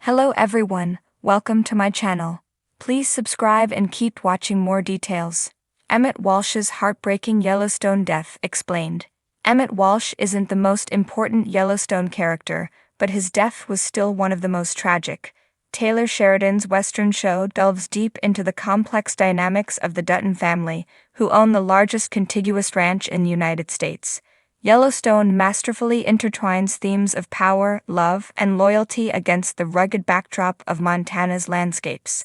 Hello everyone, welcome to my channel. Please subscribe and keep watching more details. Emmett Walsh's heartbreaking Yellowstone death explained. Emmett Walsh isn't the most important Yellowstone character, but his death was still one of the most tragic. Taylor Sheridan's Western show delves deep into the complex dynamics of the Dutton family, who own the largest contiguous ranch in the United States. Yellowstone masterfully intertwines themes of power, love, and loyalty against the rugged backdrop of Montana's landscapes.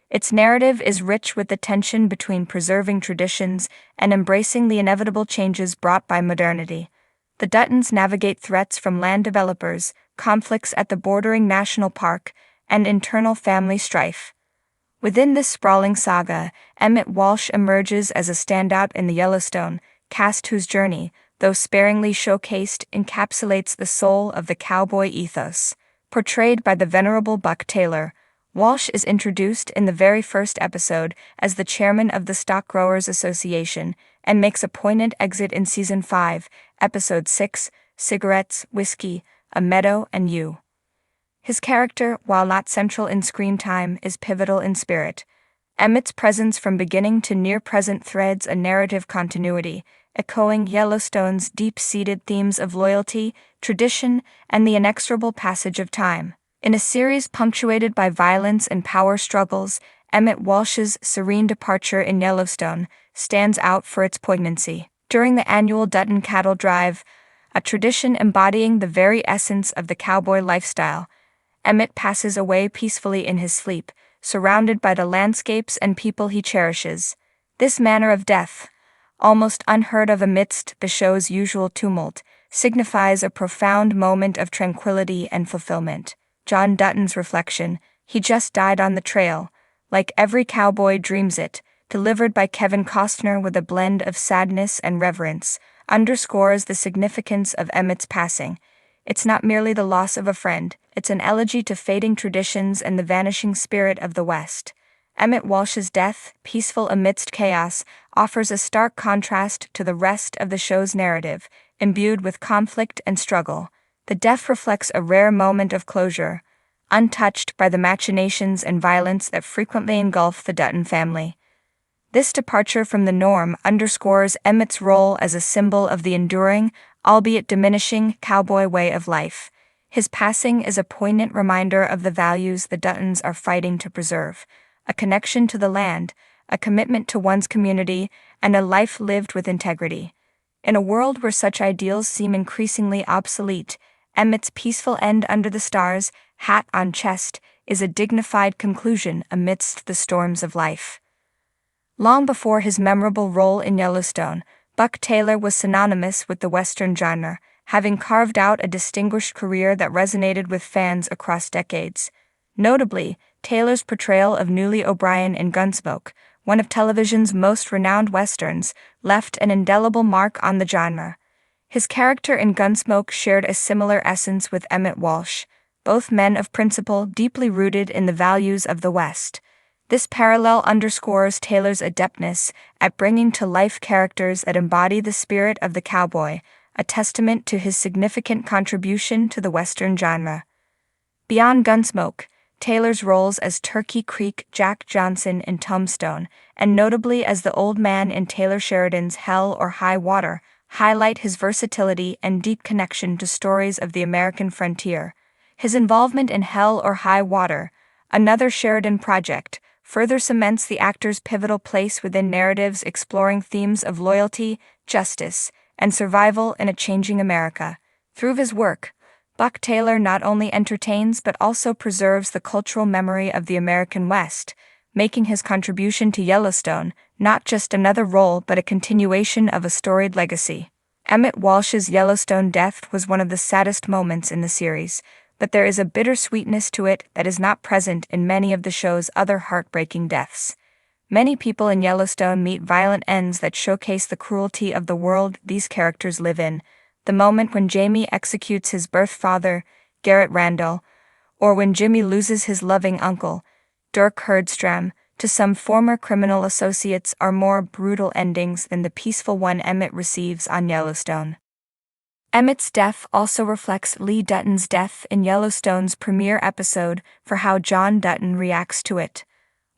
Its narrative is rich with the tension between preserving traditions and embracing the inevitable changes brought by modernity. The Duttons navigate threats from land developers, conflicts at the bordering national park, and internal family strife. Within this sprawling saga, Emmett Walsh emerges as a standout in the Yellowstone cast whose journey, though sparingly showcased, encapsulates the soul of the cowboy ethos. Portrayed by the venerable Buck Taylor, Walsh is introduced in the very first episode as the chairman of the Stock Growers Association and makes a poignant exit in Season 5, Episode 6, Cigarettes, Whiskey, a Meadow, and You. His character, while not central in screen time, is pivotal in spirit. Emmett's presence from beginning to near-present threads a narrative continuity, echoing Yellowstone's deep-seated themes of loyalty, tradition, and the inexorable passage of time. In a series punctuated by violence and power struggles, Emmett Walsh's serene departure in Yellowstone stands out for its poignancy. During the annual Dutton Cattle Drive, a tradition embodying the very essence of the cowboy lifestyle, Emmett passes away peacefully in his sleep, surrounded by the landscapes and people he cherishes. This manner of death, almost unheard of amidst the show's usual tumult, signifies a profound moment of tranquility and fulfillment. John Dutton's reflection, "He just died on the trail, like every cowboy dreams it," delivered by Kevin Costner with a blend of sadness and reverence, underscores the significance of Emmett's passing. It's not merely the loss of a friend, it's an elegy to fading traditions and the vanishing spirit of the West. Emmett Walsh's death, peaceful amidst chaos, offers a stark contrast to the rest of the show's narrative, imbued with conflict and struggle. The death reflects a rare moment of closure, untouched by the machinations and violence that frequently engulf the Dutton family. This departure from the norm underscores Emmett's role as a symbol of the enduring, albeit diminishing, cowboy way of life. His passing is a poignant reminder of the values the Duttons are fighting to preserve: a connection to the land, a commitment to one's community, and a life lived with integrity. In a world where such ideals seem increasingly obsolete, Emmett's peaceful end under the stars, hat on chest, is a dignified conclusion amidst the storms of life. Long before his memorable role in Yellowstone, Buck Taylor was synonymous with the Western genre, having carved out a distinguished career that resonated with fans across decades. Notably, Taylor's portrayal of Newly O'Brien in Gunsmoke, one of television's most renowned westerns, left an indelible mark on the genre. His character in Gunsmoke shared a similar essence with Emmett Walsh, both men of principle deeply rooted in the values of the West. This parallel underscores Taylor's adeptness at bringing to life characters that embody the spirit of the cowboy, a testament to his significant contribution to the Western genre. Beyond Gunsmoke, Taylor's roles as Turkey Creek Jack Johnson in Tombstone, and notably as the old man in Taylor Sheridan's Hell or High Water, highlight his versatility and deep connection to stories of the American frontier. His involvement in Hell or High Water, another Sheridan project, further cements the actor's pivotal place within narratives exploring themes of loyalty, justice, and survival in a changing America. Through his work, Buck Taylor not only entertains but also preserves the cultural memory of the American West, making his contribution to Yellowstone not just another role but a continuation of a storied legacy. Emmett Walsh's Yellowstone death was one of the saddest moments in the series, but there is a bittersweetness to it that is not present in many of the show's other heartbreaking deaths. Many people in Yellowstone meet violent ends that showcase the cruelty of the world these characters live in. The moment when Jamie executes his birth father, Garrett Randall, or when Jimmy loses his loving uncle, Dirk Herdstram, to some former criminal associates are more brutal endings than the peaceful one Emmett receives on Yellowstone. Emmett's death also reflects Lee Dutton's death in Yellowstone's premiere episode for how John Dutton reacts to it.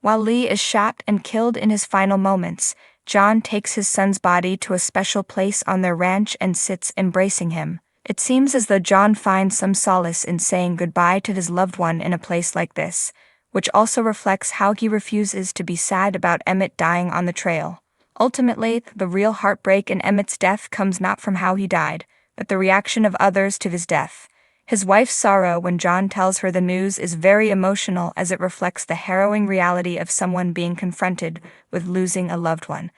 While Lee is shot and killed in his final moments, John takes his son's body to a special place on their ranch and sits embracing him. It seems as though John finds some solace in saying goodbye to his loved one in a place like this, which also reflects how he refuses to be sad about Emmett dying on the trail. Ultimately, the real heartbreak in Emmett's death comes not from how he died, but the reaction of others to his death. His wife's sorrow when John tells her the news is very emotional, as it reflects the harrowing reality of someone being confronted with losing a loved one.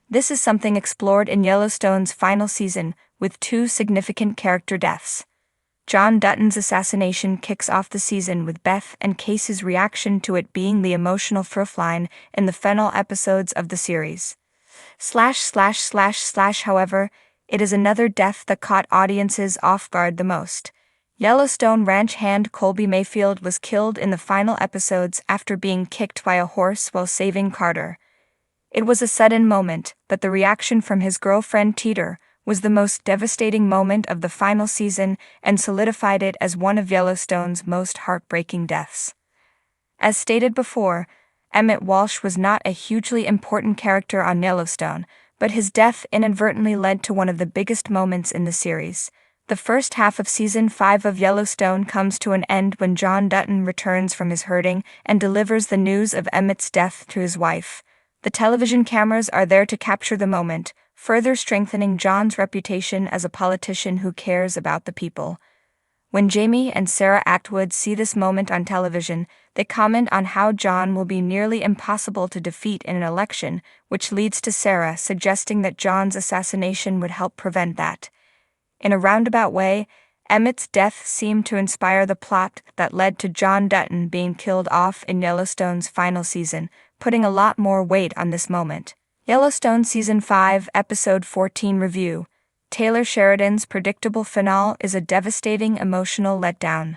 This is something explored in Yellowstone's final season, with 2 significant character deaths. John Dutton's assassination kicks off the season, with Beth and Casey's reaction to it being the emotional through line in the final episodes of the series. However, it is another death that caught audiences off guard the most. Yellowstone ranch hand Colby Mayfield was killed in the final episodes after being kicked by a horse while saving Carter. It was a sudden moment, but the reaction from his girlfriend Teeter was the most devastating moment of the final season and solidified it as one of Yellowstone's most heartbreaking deaths. As stated before, Emmett Walsh was not a hugely important character on Yellowstone, but his death inadvertently led to one of the biggest moments in the series. The first half of Season 5 of Yellowstone comes to an end when John Dutton returns from his herding and delivers the news of Emmett's death to his wife. The television cameras are there to capture the moment, further strengthening John's reputation as a politician who cares about the people. When Jamie and Sarah Atwood see this moment on television, they comment on how John will be nearly impossible to defeat in an election, which leads to Sarah suggesting that John's assassination would help prevent that. In a roundabout way, Emmett's death seemed to inspire the plot that led to John Dutton being killed off in Yellowstone's final season, putting a lot more weight on this moment. Yellowstone Season 5, Episode 14 Review. Taylor Sheridan's predictable finale is a devastating emotional letdown.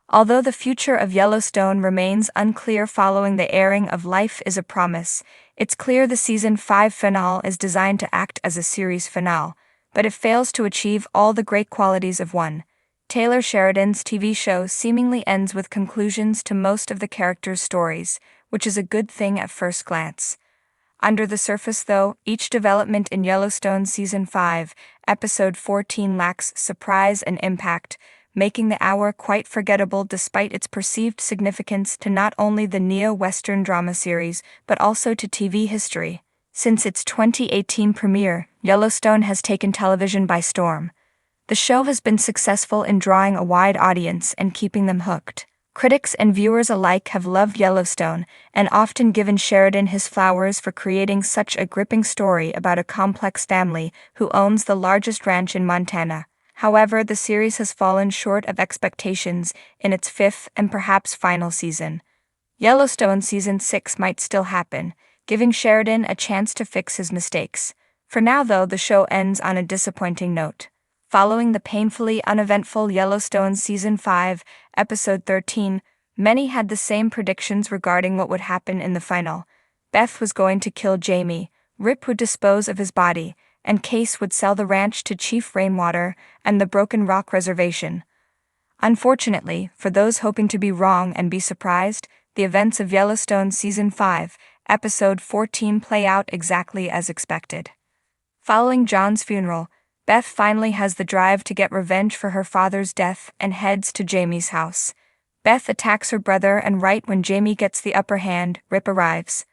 Although the future of Yellowstone remains unclear following the airing of Life is a Promise, it's clear the Season 5 finale is designed to act as a series finale, but it fails to achieve all the great qualities of one. Taylor Sheridan's TV show seemingly ends with conclusions to most of the characters' stories, which is a good thing at first glance. Under the surface, though, each development in Yellowstone Season 5, Episode 14 lacks surprise and impact, making the hour quite forgettable despite its perceived significance to not only the neo-Western drama series, but also to TV history. Since its 2018 premiere, Yellowstone has taken television by storm. The show has been successful in drawing a wide audience and keeping them hooked. Critics and viewers alike have loved Yellowstone and often given Sheridan his flowers for creating such a gripping story about a complex family who owns the largest ranch in Montana. However, the series has fallen short of expectations in its 5th and perhaps final season. Yellowstone Season 6 might still happen, giving Sheridan a chance to fix his mistakes. For now, though, the show ends on a disappointing note. Following the painfully uneventful Yellowstone Season 5, Episode 13, many had the same predictions regarding what would happen in the final. Beth was going to kill Jamie, Rip would dispose of his body, and Case would sell the ranch to Chief Rainwater and the Broken Rock Reservation. Unfortunately, for those hoping to be wrong and be surprised, the events of Yellowstone Season 5, Episode 14 play out exactly as expected. Following John's funeral, Beth finally has the drive to get revenge for her father's death and heads to Jamie's house. Beth attacks her brother, and right when Jamie gets the upper hand, Rip arrives.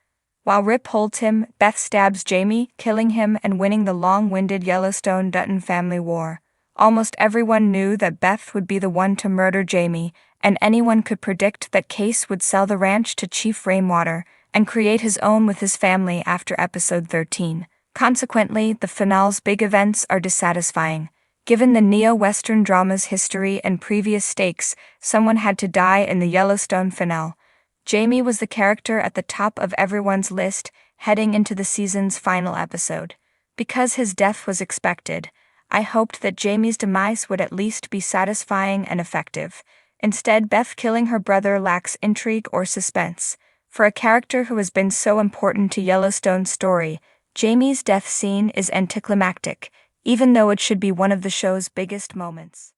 While Rip holds him, Beth stabs Jamie, killing him and winning the long-winded Yellowstone Dutton family war. Almost everyone knew that Beth would be the one to murder Jamie, and anyone could predict that Case would sell the ranch to Chief Rainwater and create his own with his family after Episode 13. Consequently, the finale's big events are dissatisfying. Given the neo-Western drama's history and previous stakes, someone had to die in the Yellowstone finale. Jamie was the character at the top of everyone's list heading into the season's final episode. Because his death was expected, I hoped that Jamie's demise would at least be satisfying and effective. Instead, Beth killing her brother lacks intrigue or suspense. For a character who has been so important to Yellowstone's story, Jamie's death scene is anticlimactic, even though it should be one of the show's biggest moments.